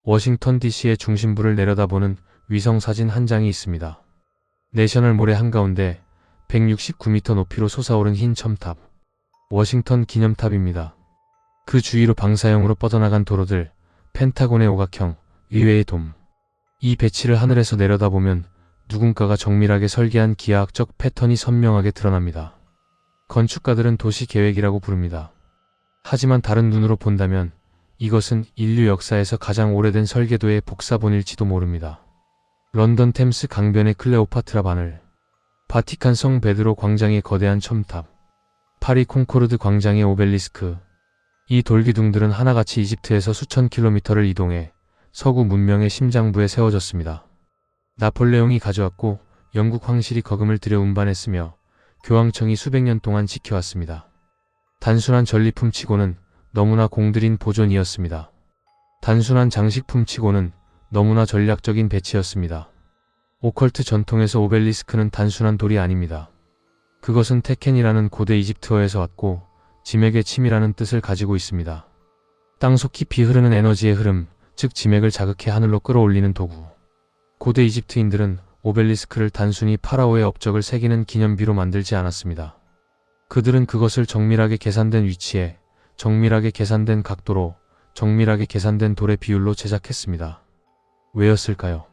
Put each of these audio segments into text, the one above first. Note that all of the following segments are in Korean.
워싱턴 DC의 중심부를 내려다보는 위성 사진 한 장이 있습니다. 내셔널 몰의 한가운데 169m 높이로 솟아오른 흰 첨탑, 워싱턴 기념탑입니다. 그 주위로 방사형으로 뻗어나간 도로들, 펜타곤의 오각형, 의회의 돔. 이 배치를 하늘에서 내려다보면 누군가가 정밀하게 설계한 기하학적 패턴이 선명하게 드러납니다. 건축가들은 도시 계획이라고 부릅니다. 하지만 다른 눈으로 본다면 이것은 인류 역사에서 가장 오래된 설계도의 복사본일지도 모릅니다. 런던 템스 강변의 클레오파트라 바늘, 바티칸 성 베드로 광장의 거대한 첨탑, 파리 콩코르드 광장의 오벨리스크. 이 돌기둥들은 하나같이 이집트에서 수천 킬로미터를 이동해 서구 문명의 심장부에 세워졌습니다. 나폴레옹이 가져왔고 영국 황실이 거금을 들여 운반했으며 교황청이 수백 년 동안 지켜왔습니다. 단순한 전리품치고는 너무나 공들인 보존이었습니다. 단순한 장식품치고는 너무나 전략적인 배치였습니다. 오컬트 전통에서 오벨리스크는 단순한 돌이 아닙니다. 그것은 테켄이라는 고대 이집트어에서 왔고 지맥의 침이라는 뜻을 가지고 있습니다. 땅속 깊이 흐르는 에너지의 흐름, 즉 지맥을 자극해 하늘로 끌어올리는 도구. 고대 이집트인들은 오벨리스크를 단순히 파라오의 업적을 새기는 기념비로 만들지 않았습니다. 그들은 그것을 정밀하게 계산된 위치에, 정밀하게 계산된 각도로, 정밀하게 계산된 돌의 비율로 제작했습니다. 왜였을까요?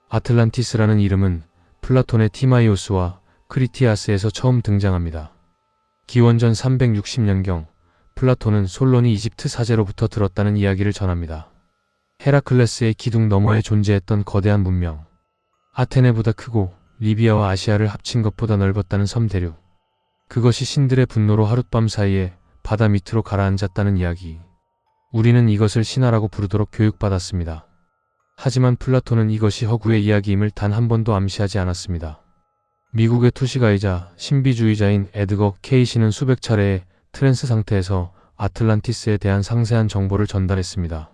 아틀란티스라는 이름은 플라톤의 티마이오스와 크리티아스에서 처음 등장합니다. 기원전 360년경, 플라톤은 솔론이 이집트 사제로부터 들었다는 이야기를 전합니다. 헤라클레스의 기둥 너머에 존재했던 거대한 문명. 아테네보다 크고 리비아와 아시아를 합친 것보다 넓었다는 섬 대륙. 그것이 신들의 분노로 하룻밤 사이에 바다 밑으로 가라앉았다는 이야기. 우리는 이것을 신화라고 부르도록 교육받았습니다. 하지만 플라톤은 이것이 허구의 이야기임을 단 한 번도 암시하지 않았습니다. 미국의 투시가이자 신비주의자인 에드거 케이시는 수백 차례의 트랜스 상태에서 아틀란티스에 대한 상세한 정보를 전달했습니다.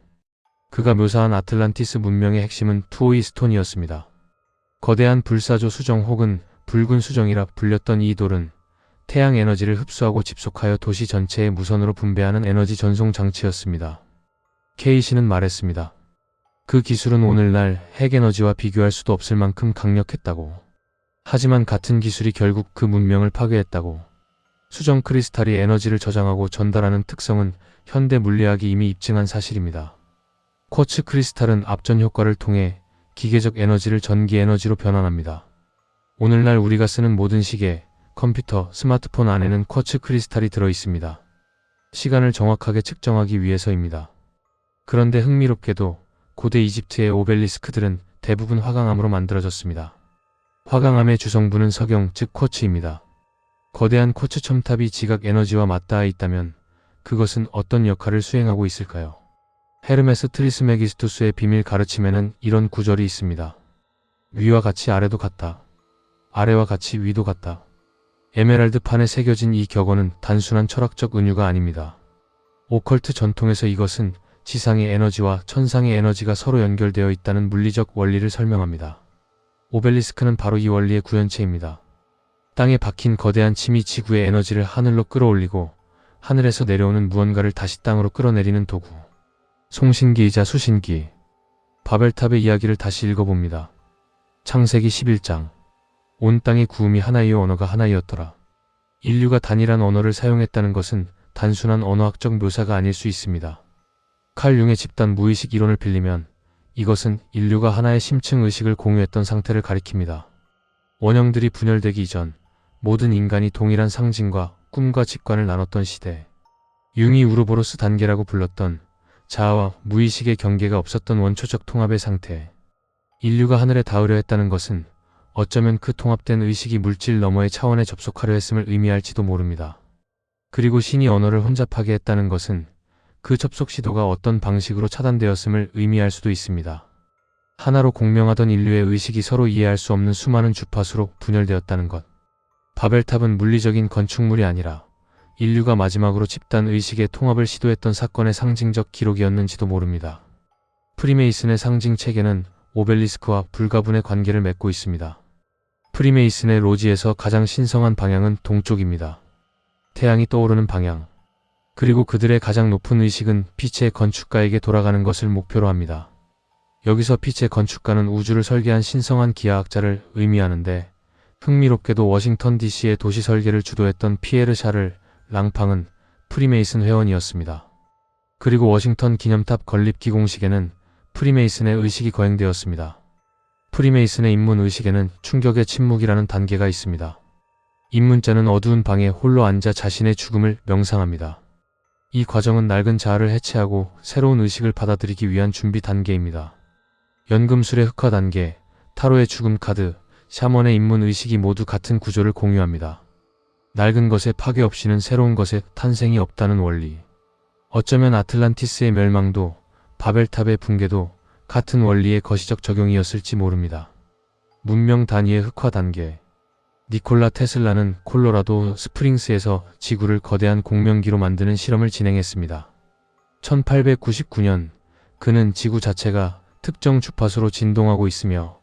그가 묘사한 아틀란티스 문명의 핵심은 투오이 스톤이었습니다. 거대한 불사조 수정 혹은 붉은 수정이라 불렸던 이 돌은 태양 에너지를 흡수하고 집속하여 도시 전체에 무선으로 분배하는 에너지 전송 장치였습니다. 케이시는 말했습니다. 그 기술은 오늘날 핵에너지와 비교할 수도 없을 만큼 강력했다고. 하지만 같은 기술이 결국 그 문명을 파괴했다고. 수정 크리스탈이 에너지를 저장하고 전달하는 특성은 현대 물리학이 이미 입증한 사실입니다. 쿼츠 크리스탈은 압전 효과를 통해 기계적 에너지를 전기 에너지로 변환합니다. 오늘날 우리가 쓰는 모든 시계, 컴퓨터, 스마트폰 안에는 쿼츠 크리스탈이 들어 있습니다. 시간을 정확하게 측정하기 위해서입니다. 그런데 흥미롭게도 고대 이집트의 오벨리스크들은 대부분 화강암으로 만들어졌습니다. 화강암의 주성분은 석영, 즉 쿼츠입니다. 거대한 쿼츠 첨탑이 지각 에너지와 맞닿아 있다면 그것은 어떤 역할을 수행하고 있을까요? 헤르메스 트리스메기스투스의 비밀 가르침에는 이런 구절이 있습니다. 위와 같이 아래도 같다. 아래와 같이 위도 같다. 에메랄드 판에 새겨진 이 격언은 단순한 철학적 은유가 아닙니다. 오컬트 전통에서 이것은 지상의 에너지와 천상의 에너지가 서로 연결되어 있다는 물리적 원리를 설명합니다. 오벨리스크는 바로 이 원리의 구현체입니다. 땅에 박힌 거대한 침이 지구의 에너지를 하늘로 끌어올리고 하늘에서 내려오는 무언가를 다시 땅으로 끌어내리는 도구. 송신기이자 수신기. 바벨탑의 이야기를 다시 읽어봅니다. 창세기 11장. 온 땅의 구음이 하나이요 언어가 하나이었더라. 인류가 단일한 언어를 사용했다는 것은 단순한 언어학적 묘사가 아닐 수 있습니다. 칼 융의 집단 무의식 이론을 빌리면 이것은 인류가 하나의 심층 의식을 공유했던 상태를 가리킵니다. 원형들이 분열되기 이전 모든 인간이 동일한 상징과 꿈과 직관을 나눴던 시대. 융이 우르보로스 단계라고 불렀던 자아와 무의식의 경계가 없었던 원초적 통합의 상태. 인류가 하늘에 닿으려 했다는 것은 어쩌면 그 통합된 의식이 물질 너머의 차원에 접속하려 했음을 의미할지도 모릅니다. 그리고 신이 언어를 혼잡하게 했다는 것은 그 접속 시도가 어떤 방식으로 차단되었음을 의미할 수도 있습니다. 하나로 공명하던 인류의 의식이 서로 이해할 수 없는 수많은 주파수로 분열되었다는 것. 바벨탑은 물리적인 건축물이 아니라 인류가 마지막으로 집단 의식의 통합을 시도했던 사건의 상징적 기록이었는지도 모릅니다. 프리메이슨의 상징 체계는 오벨리스크와 불가분의 관계를 맺고 있습니다. 프리메이슨의 로지에서 가장 신성한 방향은 동쪽입니다. 태양이 떠오르는 방향. 그리고 그들의 가장 높은 의식은 빛의 건축가에게 돌아가는 것을 목표로 합니다. 여기서 빛의 건축가는 우주를 설계한 신성한 기하학자를 의미하는데, 흥미롭게도 워싱턴 DC의 도시 설계를 주도했던 피에르 샤를 랑팡은 프리메이슨 회원이었습니다. 그리고 워싱턴 기념탑 건립 기공식에는 프리메이슨의 의식이 거행되었습니다. 프리메이슨의 입문 의식에는 충격의 침묵이라는 단계가 있습니다. 입문자는 어두운 방에 홀로 앉아 자신의 죽음을 명상합니다. 이 과정은 낡은 자아를 해체하고 새로운 의식을 받아들이기 위한 준비 단계입니다. 연금술의 흑화 단계, 타로의 죽음 카드, 샤먼의 입문 의식이 모두 같은 구조를 공유합니다. 낡은 것의 파괴 없이는 새로운 것의 탄생이 없다는 원리. 어쩌면 아틀란티스의 멸망도, 바벨탑의 붕괴도 같은 원리의 거시적 적용이었을지 모릅니다. 문명 단위의 흑화 단계. 니콜라 테슬라는 콜로라도 스프링스에서 지구를 거대한 공명기로 만드는 실험을 진행했습니다. 1899년, 그는 지구 자체가 특정 주파수로 진동하고 있으며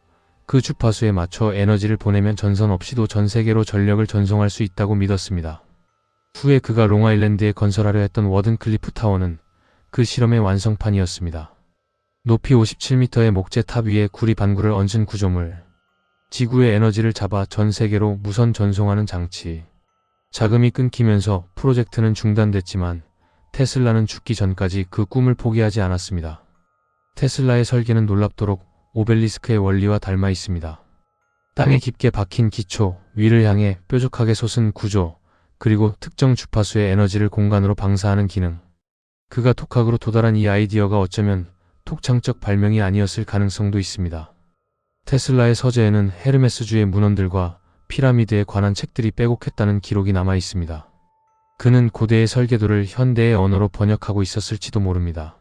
그 주파수에 맞춰 에너지를 보내면 전선 없이도 전 세계로 전력을 전송할 수 있다고 믿었습니다. 후에 그가 롱아일랜드에 건설하려 했던 워든클리프 타워는 그 실험의 완성판이었습니다. 높이 57m의 목재 탑 위에 구리 반구를 얹은 구조물. 지구의 에너지를 잡아 전 세계로 무선 전송하는 장치. 자금이 끊기면서 프로젝트는 중단됐지만 테슬라는 죽기 전까지 그 꿈을 포기하지 않았습니다. 테슬라의 설계는 놀랍도록 오벨리스크의 원리와 닮아 있습니다. 땅에 깊게 박힌 기초, 위를 향해 뾰족하게 솟은 구조, 그리고 특정 주파수의 에너지를 공간으로 방사하는 기능. 그가 톡학으로 도달한 이 아이디어가 어쩌면 톡창적 발명이 아니었을 가능성도 있습니다. 테슬라의 서재에는 헤르메스주의 문헌들과 피라미드에 관한 책들이 빼곡했다는 기록이 남아 있습니다. 그는 고대의 설계도를 현대의 언어로 번역하고 있었을지도 모릅니다.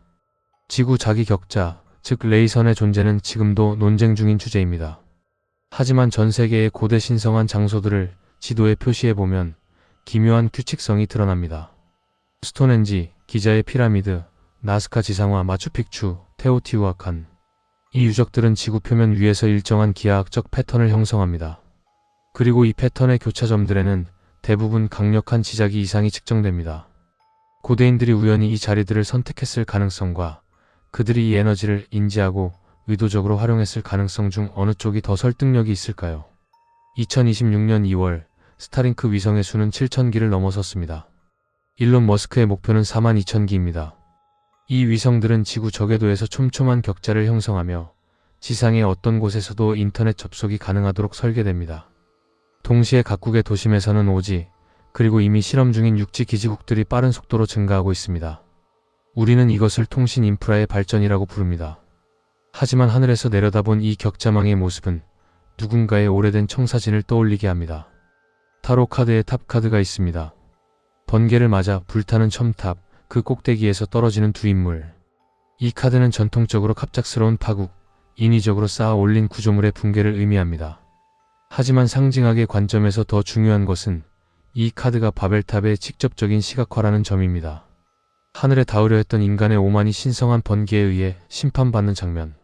지구 자기 격자, 즉 레이선의 존재는 지금도 논쟁 중인 주제입니다. 하지만 전 세계의 고대 신성한 장소들을 지도에 표시해보면 기묘한 규칙성이 드러납니다. 스톤헨지, 기자의 피라미드, 나스카 지상화, 마추픽추, 테오티우아칸. 이 유적들은 지구 표면 위에서 일정한 기하학적 패턴을 형성합니다. 그리고 이 패턴의 교차점들에는 대부분 강력한 지자기 이상이 측정됩니다. 고대인들이 우연히 이 자리들을 선택했을 가능성과 그들이 이 에너지를 인지하고 의도적으로 활용했을 가능성 중 어느 쪽이 더 설득력이 있을까요? 2026년 2월 스타링크 위성의 수는 7,000기를 넘어섰습니다. 일론 머스크의 목표는 42,000기입니다. 이 위성들은 지구 저궤도에서 촘촘한 격자를 형성하며 지상의 어떤 곳에서도 인터넷 접속이 가능하도록 설계됩니다. 동시에 각국의 도심에서는 오지, 그리고 이미 실험 중인 육지 기지국들이 빠른 속도로 증가하고 있습니다. 우리는 이것을 통신 인프라의 발전이라고 부릅니다. 하지만 하늘에서 내려다본 이 격자망의 모습은 누군가의 오래된 청사진을 떠올리게 합니다. 타로 카드에 탑 카드가 있습니다. 번개를 맞아 불타는 첨탑, 그 꼭대기에서 떨어지는 두 인물. 이 카드는 전통적으로 갑작스러운 파국, 인위적으로 쌓아 올린 구조물의 붕괴를 의미합니다. 하지만 상징학의 관점에서 더 중요한 것은 이 카드가 바벨탑의 직접적인 시각화라는 점입니다. 하늘에 닿으려 했던 인간의 오만이 신성한 번개에 의해 심판받는 장면.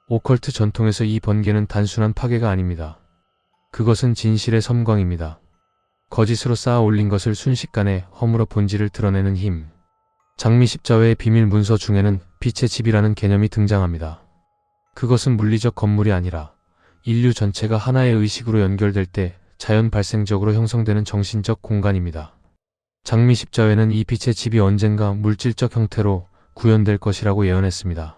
오컬트 전통에서 이 번개는 단순한 파괴가 아닙니다. 그것은 진실의 섬광입니다. 거짓으로 쌓아 올린 것을 순식간에 허물어 본질을 드러내는 힘. 장미 십자회의 비밀 문서 중에는 빛의 집이라는 개념이 등장합니다. 그것은 물리적 건물이 아니라 인류 전체가 하나의 의식으로 연결될 때 자연 발생적으로 형성되는 정신적 공간입니다. 장미 십자회는 이 빛의 집이 언젠가 물질적 형태로 구현될 것이라고 예언했습니다.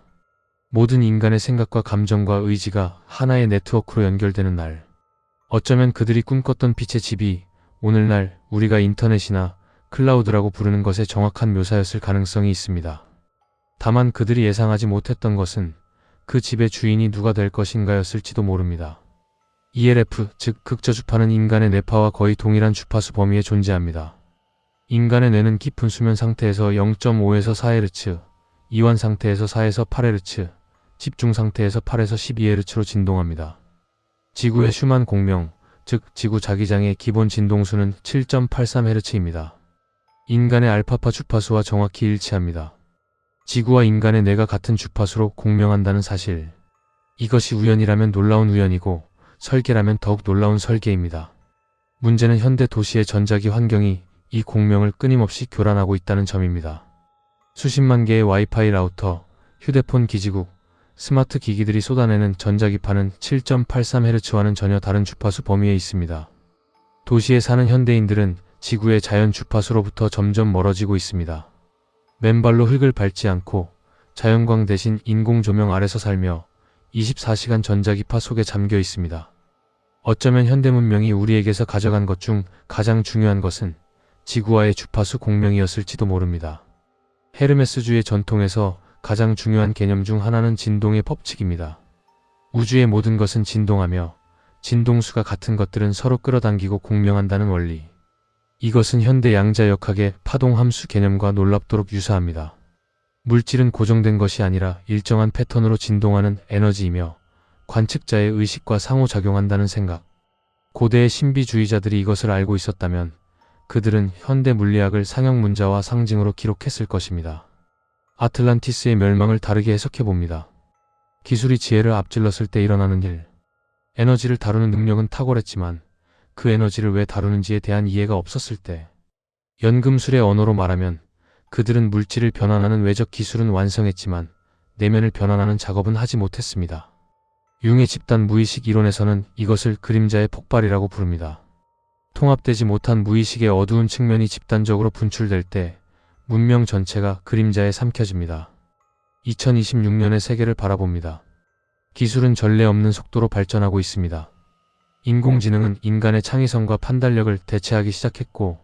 모든 인간의 생각과 감정과 의지가 하나의 네트워크로 연결되는 날. 어쩌면 그들이 꿈꿨던 빛의 집이 오늘날 우리가 인터넷이나 클라우드라고 부르는 것의 정확한 묘사였을 가능성이 있습니다. 다만 그들이 예상하지 못했던 것은 그 집의 주인이 누가 될 것인가였을지도 모릅니다. ELF, 즉 극저주파는 인간의 뇌파와 거의 동일한 주파수 범위에 존재합니다. 인간의 뇌는 깊은 수면 상태에서 0.5에서 4Hz, 이완 상태에서 4에서 8Hz, 집중 상태에서 8에서 12Hz로 진동합니다. 지구의 슈만 공명, 즉 지구 자기장의 기본 진동수는 7.83Hz입니다. 인간의 알파파 주파수와 정확히 일치합니다. 지구와 인간의 뇌가 같은 주파수로 공명한다는 사실. 이것이 우연이라면 놀라운 우연이고 설계라면 더욱 놀라운 설계입니다. 문제는 현대 도시의 전자기 환경이 이 공명을 끊임없이 교란하고 있다는 점입니다. 수십만 개의 와이파이 라우터, 휴대폰 기지국, 스마트 기기들이 쏟아내는 전자기파는 7.83Hz와는 전혀 다른 주파수 범위에 있습니다. 도시에 사는 현대인들은 지구의 자연 주파수로부터 점점 멀어지고 있습니다. 맨발로 흙을 밟지 않고 자연광 대신 인공 조명 아래서 살며 24시간 전자기파 속에 잠겨 있습니다. 어쩌면 현대문명이 우리에게서 가져간 것 중 가장 중요한 것은 지구와의 주파수 공명이었을지도 모릅니다. 헤르메스주의 전통에서 가장 중요한 개념 중 하나는 진동의 법칙입니다. 우주의 모든 것은 진동하며 진동수가 같은 것들은 서로 끌어당기고 공명한다는 원리. 이것은 현대 양자역학의 파동함수 개념과 놀랍도록 유사합니다. 물질은 고정된 것이 아니라 일정한 패턴으로 진동하는 에너지이며 관측자의 의식과 상호작용한다는 생각. 고대의 신비주의자들이 이것을 알고 있었다면 그들은 현대 물리학을 상형문자와 상징으로 기록했을 것입니다. 아틀란티스의 멸망을 다르게 해석해봅니다. 기술이 지혜를 앞질렀을 때 일어나는 일. 에너지를 다루는 능력은 탁월했지만 그 에너지를 왜 다루는지에 대한 이해가 없었을 때. 연금술의 언어로 말하면 그들은 물질을 변환하는 외적 기술은 완성했지만 내면을 변환하는 작업은 하지 못했습니다. 융의 집단 무의식 이론에서는 이것을 그림자의 폭발이라고 부릅니다. 통합되지 못한 무의식의 어두운 측면이 집단적으로 분출될 때 문명 전체가 그림자에 삼켜집니다. 2026년의 세계를 바라봅니다. 기술은 전례 없는 속도로 발전하고 있습니다. 인공지능은 인간의 창의성과 판단력을 대체하기 시작했고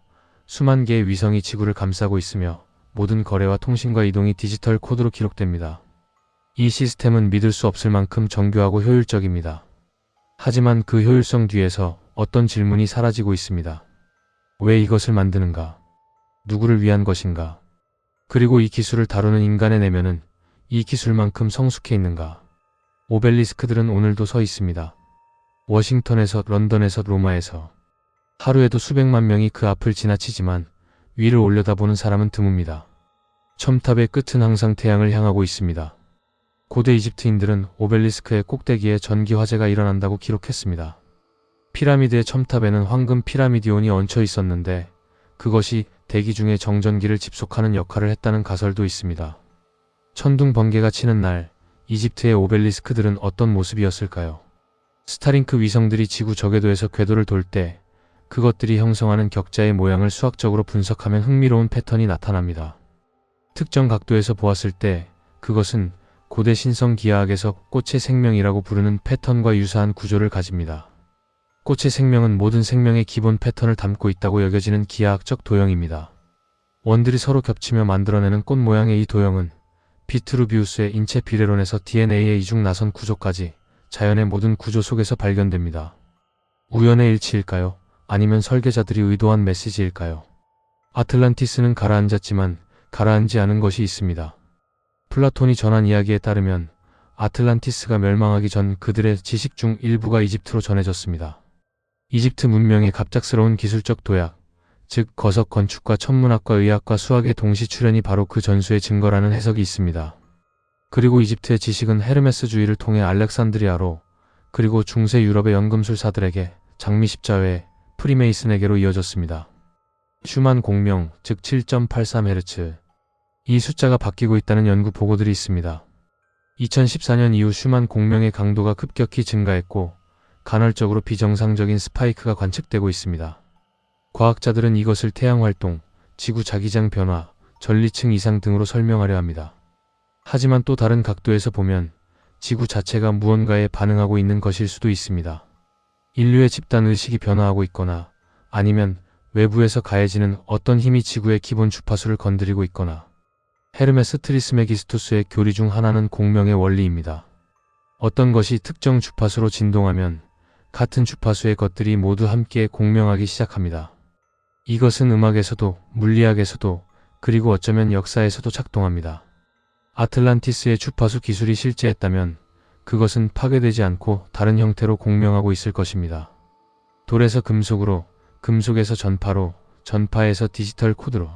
수만 개의 위성이 지구를 감싸고 있으며 모든 거래와 통신과 이동이 디지털 코드로 기록됩니다. 이 시스템은 믿을 수 없을 만큼 정교하고 효율적입니다. 하지만 그 효율성 뒤에서 어떤 질문이 사라지고 있습니다. 왜 이것을 만드는가? 누구를 위한 것인가? 그리고 이 기술을 다루는 인간의 내면은 이 기술만큼 성숙해 있는가? 오벨리스크들은 오늘도 서 있습니다. 워싱턴에서, 런던에서, 로마에서. 하루에도 수백만 명이 그 앞을 지나치지만 위를 올려다보는 사람은 드뭅니다. 첨탑의 끝은 항상 태양을 향하고 있습니다. 고대 이집트인들은 오벨리스크의 꼭대기에 전기 화재가 일어난다고 기록했습니다. 피라미드의 첨탑에는 황금 피라미디온이 얹혀 있었는데 그것이 대기 중에 정전기를 집속하는 역할을 했다는 가설도 있습니다. 천둥 번개가 치는 날 이집트의 오벨리스크들은 어떤 모습이었을까요? 스타링크 위성들이 지구 저궤도에서 궤도를 돌 때 그것들이 형성하는 격자의 모양을 수학적으로 분석하면 흥미로운 패턴이 나타납니다. 특정 각도에서 보았을 때 그것은 고대 신성 기하학에서 꽃의 생명이라고 부르는 패턴과 유사한 구조를 가집니다. 꽃의 생명은 모든 생명의 기본 패턴을 담고 있다고 여겨지는 기하학적 도형입니다. 원들이 서로 겹치며 만들어내는 꽃 모양의 이 도형은 비트루비우스의 인체 비례론에서 DNA의 이중 나선 구조까지 자연의 모든 구조 속에서 발견됩니다. 우연의 일치일까요? 아니면 설계자들이 의도한 메시지일까요? 아틀란티스는 가라앉았지만 가라앉지 않은 것이 있습니다. 플라톤이 전한 이야기에 따르면 아틀란티스가 멸망하기 전 그들의 지식 중 일부가 이집트로 전해졌습니다. 이집트 문명의 갑작스러운 기술적 도약, 즉 거석 건축과 천문학과 의학과 수학의 동시 출현이 바로 그 전수의 증거라는 해석이 있습니다. 그리고 이집트의 지식은 헤르메스주의를 통해 알렉산드리아로, 그리고 중세 유럽의 연금술사들에게, 장미 십자회, 프리메이슨에게로 이어졌습니다. 슈만 공명, 즉 7.83Hz. 이 숫자가 바뀌고 있다는 연구 보고들이 있습니다. 2014년 이후 슈만 공명의 강도가 급격히 증가했고 간헐적으로 비정상적인 스파이크가 관측되고 있습니다. 과학자들은 이것을 태양활동, 지구 자기장 변화, 전리층 이상 등으로 설명하려 합니다. 하지만 또 다른 각도에서 보면 지구 자체가 무언가에 반응하고 있는 것일 수도 있습니다. 인류의 집단 의식이 변화하고 있거나 아니면 외부에서 가해지는 어떤 힘이 지구의 기본 주파수를 건드리고 있거나. 헤르메스 트리스메기스투스의 교리 중 하나는 공명의 원리입니다. 어떤 것이 특정 주파수로 진동하면 같은 주파수의 것들이 모두 함께 공명하기 시작합니다. 이것은 음악에서도 물리학에서도 그리고 어쩌면 역사에서도 작동합니다. 아틀란티스의 주파수 기술이 실제했다면 그것은 파괴되지 않고 다른 형태로 공명하고 있을 것입니다. 돌에서 금속으로, 금속에서 전파로, 전파에서 디지털 코드로.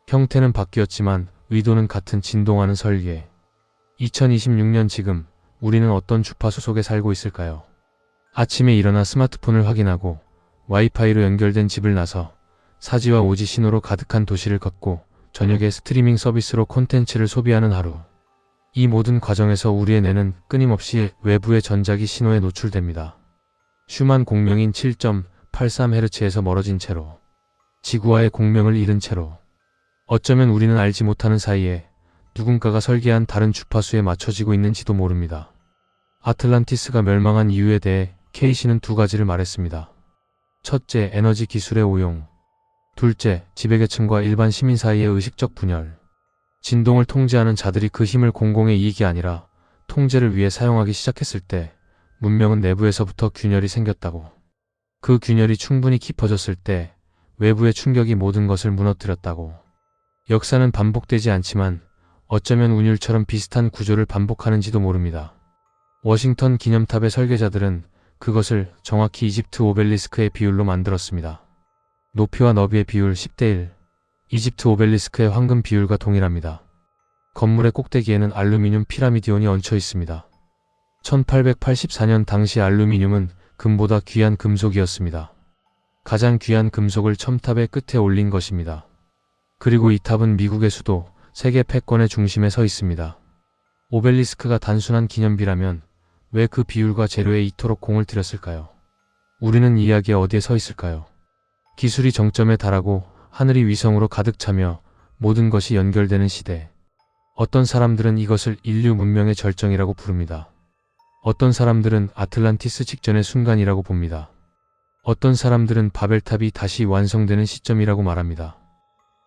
형태는 바뀌었지만 의도는 같은 진동하는 설계. 2026년 지금 우리는 어떤 주파수 속에 살고 있을까요? 아침에 일어나 스마트폰을 확인하고 와이파이로 연결된 집을 나서 사지와 오지 신호로 가득한 도시를 걷고 저녁에 스트리밍 서비스로 콘텐츠를 소비하는 하루. 이 모든 과정에서 우리의 뇌는 끊임없이 외부의 전자기 신호에 노출됩니다. 슈만 공명인 7.83Hz에서 멀어진 채로, 지구와의 공명을 잃은 채로, 어쩌면 우리는 알지 못하는 사이에 누군가가 설계한 다른 주파수에 맞춰지고 있는지도 모릅니다. 아틀란티스가 멸망한 이유에 대해 케이시는 두 가지를 말했습니다. 첫째, 에너지 기술의 오용. 둘째, 지배계층과 일반 시민 사이의 의식적 분열. 진동을 통제하는 자들이 그 힘을 공공의 이익이 아니라 통제를 위해 사용하기 시작했을 때 문명은 내부에서부터 균열이 생겼다고. 그 균열이 충분히 깊어졌을 때 외부의 충격이 모든 것을 무너뜨렸다고. 역사는 반복되지 않지만 어쩌면 운율처럼 비슷한 구조를 반복하는지도 모릅니다. 워싱턴 기념탑의 설계자들은 그것을 정확히 이집트 오벨리스크의 비율로 만들었습니다. 높이와 너비의 비율 10대 1. 이집트 오벨리스크의 황금 비율과 동일합니다. 건물의 꼭대기에는 알루미늄 피라미디온이 얹혀 있습니다. 1884년 당시 알루미늄은 금보다 귀한 금속이었습니다. 가장 귀한 금속을 첨탑의 끝에 올린 것입니다. 그리고 이 탑은 미국의 수도, 세계 패권의 중심에 서 있습니다. 오벨리스크가 단순한 기념비라면 왜 그 비율과 재료에 이토록 공을 들였을까요? 우리는 이 이야기에 어디에 서 있을까요? 기술이 정점에 달하고 하늘이 위성으로 가득 차며 모든 것이 연결되는 시대. 어떤 사람들은 이것을 인류 문명의 절정이라고 부릅니다. 어떤 사람들은 아틀란티스 직전의 순간이라고 봅니다. 어떤 사람들은 바벨탑이 다시 완성되는 시점이라고 말합니다.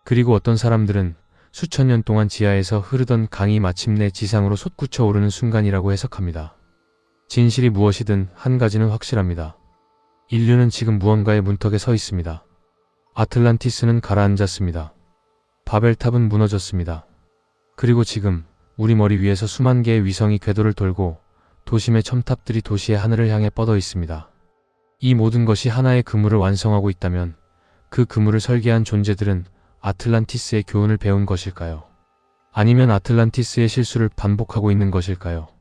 그리고 어떤 사람들은 수천 년 동안 지하에서 흐르던 강이 마침내 지상으로 솟구쳐 오르는 순간이라고 해석합니다. 진실이 무엇이든 한 가지는 확실합니다. 인류는 지금 무언가의 문턱에 서 있습니다. 아틀란티스는 가라앉았습니다. 바벨탑은 무너졌습니다. 그리고 지금 우리 머리 위에서 수만 개의 위성이 궤도를 돌고 도심의 첨탑들이 도시의 하늘을 향해 뻗어 있습니다. 이 모든 것이 하나의 그물을 완성하고 있다면 그 그물을 설계한 존재들은 아틀란티스의 교훈을 배운 것일까요? 아니면 아틀란티스의 실수를 반복하고 있는 것일까요?